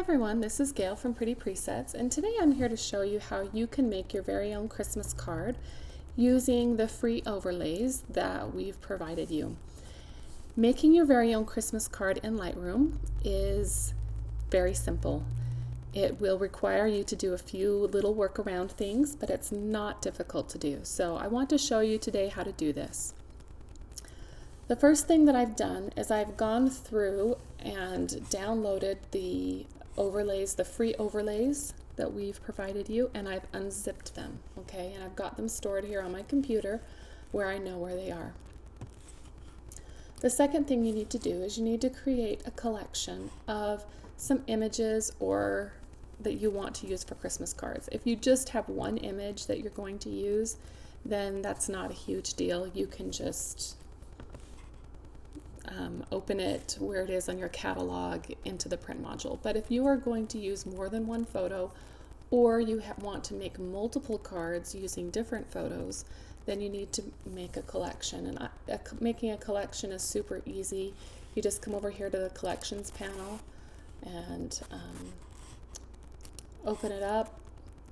everyone, this is Gail from Pretty Presets, and today I'm here to show you how you can make your very own Christmas card using the free overlays that we've provided you. Making your very own Christmas card in Lightroom is very simple. It will require you to do a few little workaround things, but it's not difficult to do. So I want to show you today how to do this. The first thing that I've done is I've gone through and downloaded the overlays, the free overlays that we've provided you, and I've unzipped them, okay? And I've got them stored here on my computer where I know where they are. The second thing you need to do is you need to create a collection of some images or that you want to use for Christmas cards. If you just have one image that you're going to use, then that's not a huge deal. You can just open it where it is on your catalog into the print module. But if you are going to use more than one photo, or you want to make multiple cards using different photos, then you need to make a collection. And making a collection is super easy. You just come over here to the collections panel and open it up.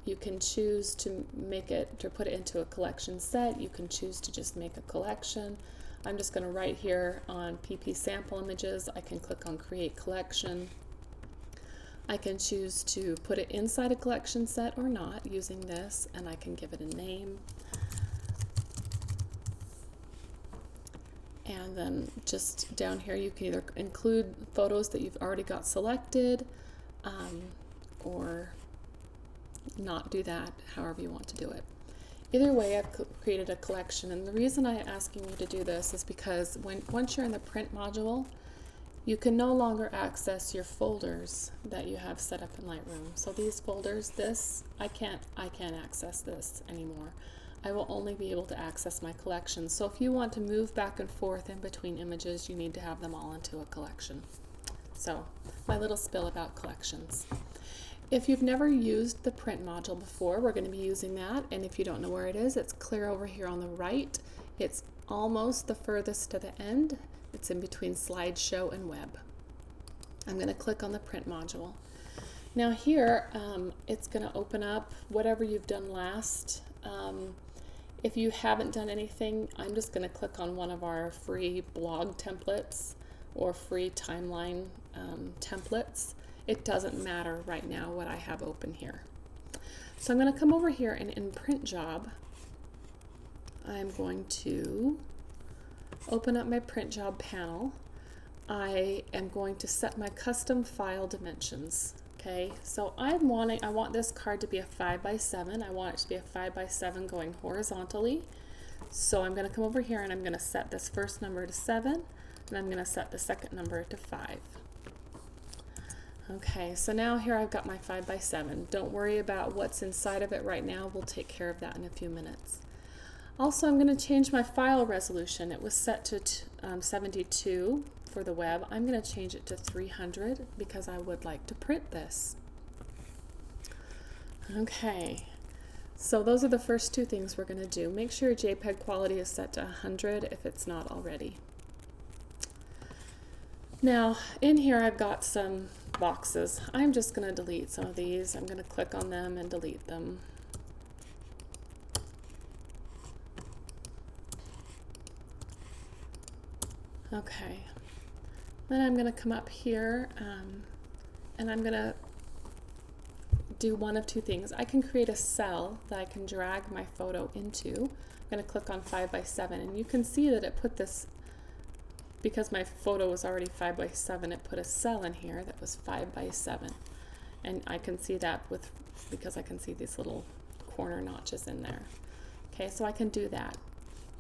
You can choose to put it into a collection set. You can choose to just make a collection. I'm just going to write here on PP sample images. I can click on create collection. I can choose to put it inside a collection set or not using this, and I can give it a name. And then just down here you can either include photos that you've already got selected or not do that, however you want to do it. Either way, I've created a collection, and the reason I'm asking you to do this is because once you're in the print module, you can no longer access your folders that you have set up in Lightroom. So these folders, I can't access this anymore. I will only be able to access my collection. So if you want to move back and forth in between images, you need to have them all into a collection. So my little spill about collections. If you've never used the print module before, we're going to be using that, and if you don't know where it is, it's clear over here on the right. It's almost the furthest to the end. It's in between slideshow and web. I'm going to click on the print module. Now here, it's going to open up whatever you've done last. If you haven't done anything, I'm just going to click on one of our free blog templates or free timeline templates. It doesn't matter right now what I have open here. So I'm going to come over here and in print job, I'm going to open up my print job panel. I am going to set my custom file dimensions. Okay, so I want this card to be a 5x7. I want it to be a 5x7 going horizontally. So I'm going to come over here and I'm going to set this first number to 7, and I'm going to set the second number to 5. Okay, so now here I've got my 5x7. Don't worry about what's inside of it right now. We'll take care of that in a few minutes. Also, I'm going to change my file resolution. It was set to 72 for the web. I'm going to change it to 300 because I would like to print this. Okay, so those are the first two things we're going to do. Make sure your JPEG quality is set to 100 if it's not already. Now, in here I've got some boxes. I'm just going to delete some of these. I'm going to click on them and delete them. Okay. Then I'm going to come up here and I'm going to do one of two things. I can create a cell that I can drag my photo into. I'm going to click on 5x7, and you can see that it put this, because my photo was already 5x7, it put a cell in here that was 5x7. And I can see that because I can see these little corner notches in there. Okay, so I can do that.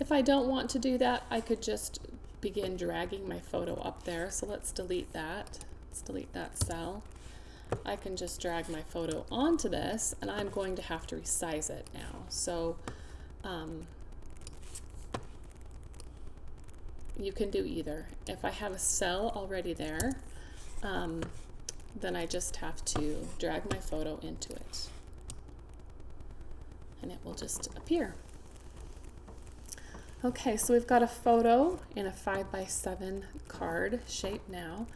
If I don't want to do that, I could just begin dragging my photo up there. So let's delete that. Let's delete that cell. I can just drag my photo onto this, and I'm going to have to resize it now. So you can do either. If I have a cell already there, then I just have to drag my photo into it, and it will just appear. Okay, so we've got a photo in a 5x7 card shape now.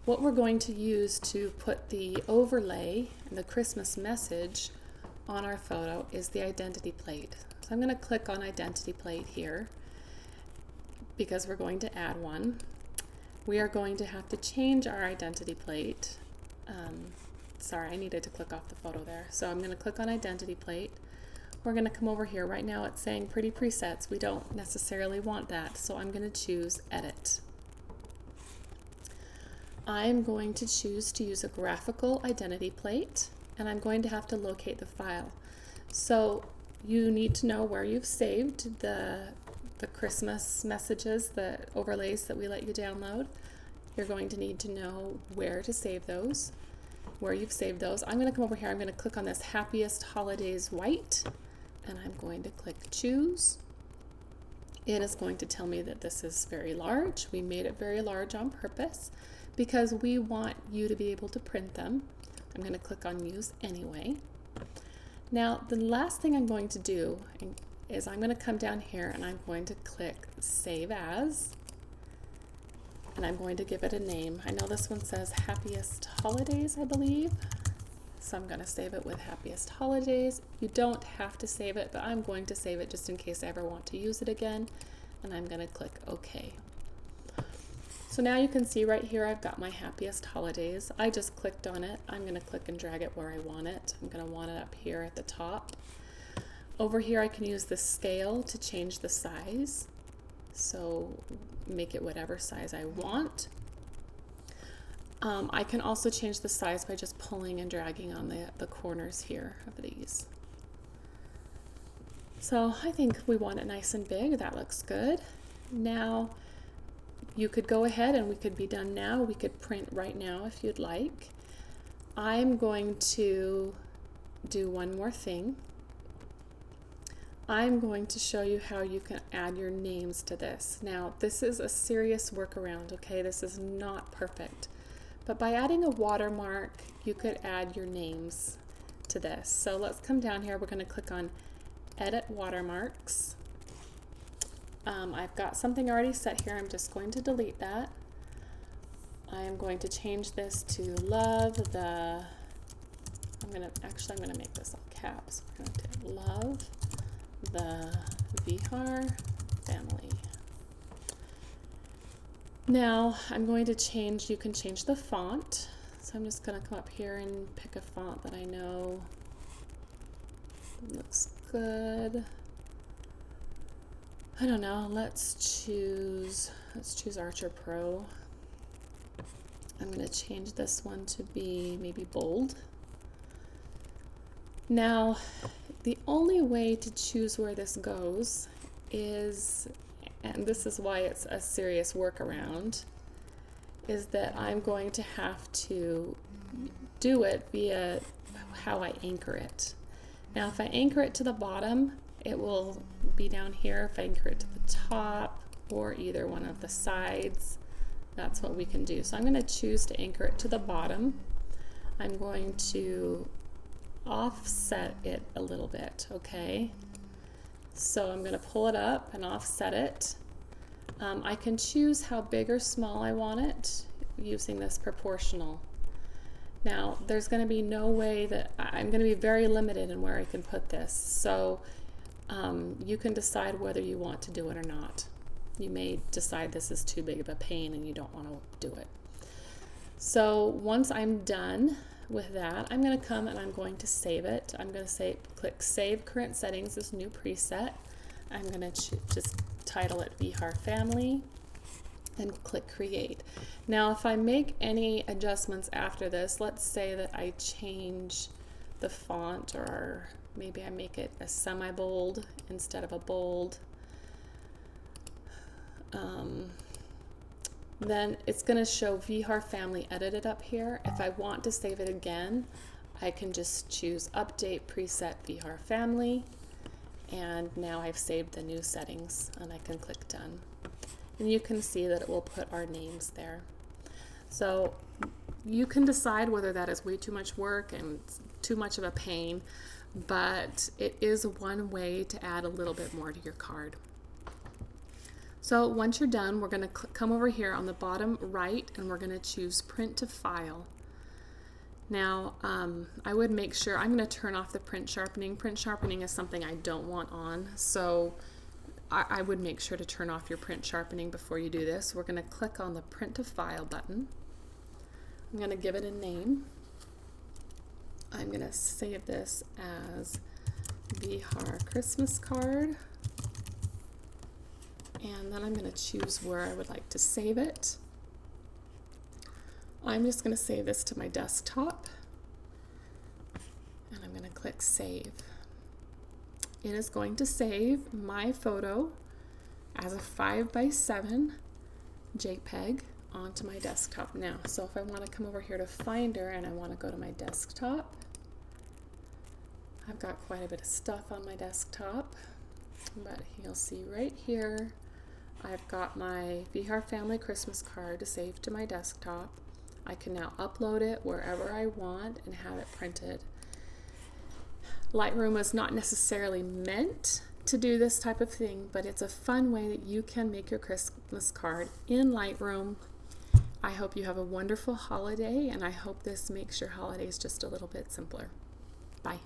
what we're going to use to put the overlay and the Christmas message on our photo is the identity plate. So I'm going to click on identity plate here because we're going to add one. We are going to have to change our identity plate. Sorry, I needed to click off the photo there. So I'm going to click on identity plate. We're going to come over here. Right now it's saying pretty presets. We don't necessarily want that, so I'm going to choose edit. I'm going to choose to use a graphical identity plate, and I'm going to have to locate the file. So you need to know where you've saved the Christmas messages, the overlays that we let you download. You're going to need to know where to save those, where you've saved those. I'm going to come over here. I'm going to click on this Happiest Holidays White, and I'm going to click Choose. It is going to tell me that this is very large. We made it very large on purpose because we want you to be able to print them. I'm going to click on Use Anyway. Now, the last thing I'm going to do is I'm going to come down here and I'm going to click Save As, and I'm going to give it a name. I know this one says Happiest Holidays, I believe. So I'm going to save it with Happiest Holidays. You don't have to save it, but I'm going to save it just in case I ever want to use it again. And I'm going to click OK. So now you can see right here I've got my Happiest Holidays. I just clicked on it. I'm going to click and drag it where I want it. I'm going to want it up here at the top. Over here I can use the scale to change the size. So make it whatever size I want. I can also change the size by just pulling and dragging on the corners here of these. So I think we want it nice and big. That looks good. Now you could go ahead and we could be done now. We could print right now if you'd like. I'm going to do one more thing. I'm going to show you how you can add your names to this. Now, this is a serious workaround, okay? This is not perfect. But by adding a watermark, you could add your names to this. So let's come down here. We're going to click on Edit Watermarks. I've got something already set here. I'm just going to delete that. I am going to change this to love the, I'm going to make this all caps. We're going to do love the Vihar family. Now I'm going to change, you can change the font. So I'm just going to come up here and pick a font that I know looks good. I don't know, let's choose Archer Pro. I'm going to change this one to be maybe bold. Now, the only way to choose where this goes is, and this is why it's a serious workaround, is that I'm going to have to do it via how I anchor it. Now, if I anchor it to the bottom, it will be down here. If I anchor it to the top or either one of the sides, that's what we can do. So I'm going to choose to anchor it to the bottom. I'm going to offset it a little bit, okay? So I'm going to pull it up and offset it. I can choose how big or small I want it using this proportional. Now, there's going to be no way that I'm going to be very limited in where I can put this. So you can decide whether you want to do it or not. You may decide this is too big of a pain and you don't want to do it. So once I'm done with that, I'm going to come and I'm going to save it. I'm going to click Save Current Settings, this new preset. I'm going to just title it Vihar Family and click Create. Now, if I make any adjustments after this, let's say that I change the font, or maybe I make it a semi-bold instead of a bold. Then it's going to show Vihar Family edited up here. If I want to save it again, I can just choose Update Preset Vihar Family, and now I've saved the new settings, and I can click Done. And you can see that it will put our names there. So you can decide whether that is way too much work and too much of a pain, but it is one way to add a little bit more to your card. So once you're done, we're going to come over here on the bottom right and we're going to choose print to file. Now, I would make sure, I'm going to turn off the print sharpening. Print sharpening is something I don't want on, so I would make sure to turn off your print sharpening before you do this. We're going to click on the print to file button. I'm going to give it a name. I'm going to save this as Bihar Christmas card. And then I'm going to choose where I would like to save it. I'm just going to save this to my desktop. And I'm going to click Save. It is going to save my photo as a 5x7 JPEG onto my desktop now. So if I want to come over here to Finder and I want to go to my desktop, I've got quite a bit of stuff on my desktop, but you'll see right here I've got my Bihar family Christmas card saved to my desktop. I can now upload it wherever I want and have it printed. Lightroom is not necessarily meant to do this type of thing, but it's a fun way that you can make your Christmas card in Lightroom. I hope you have a wonderful holiday, and I hope this makes your holidays just a little bit simpler. Bye.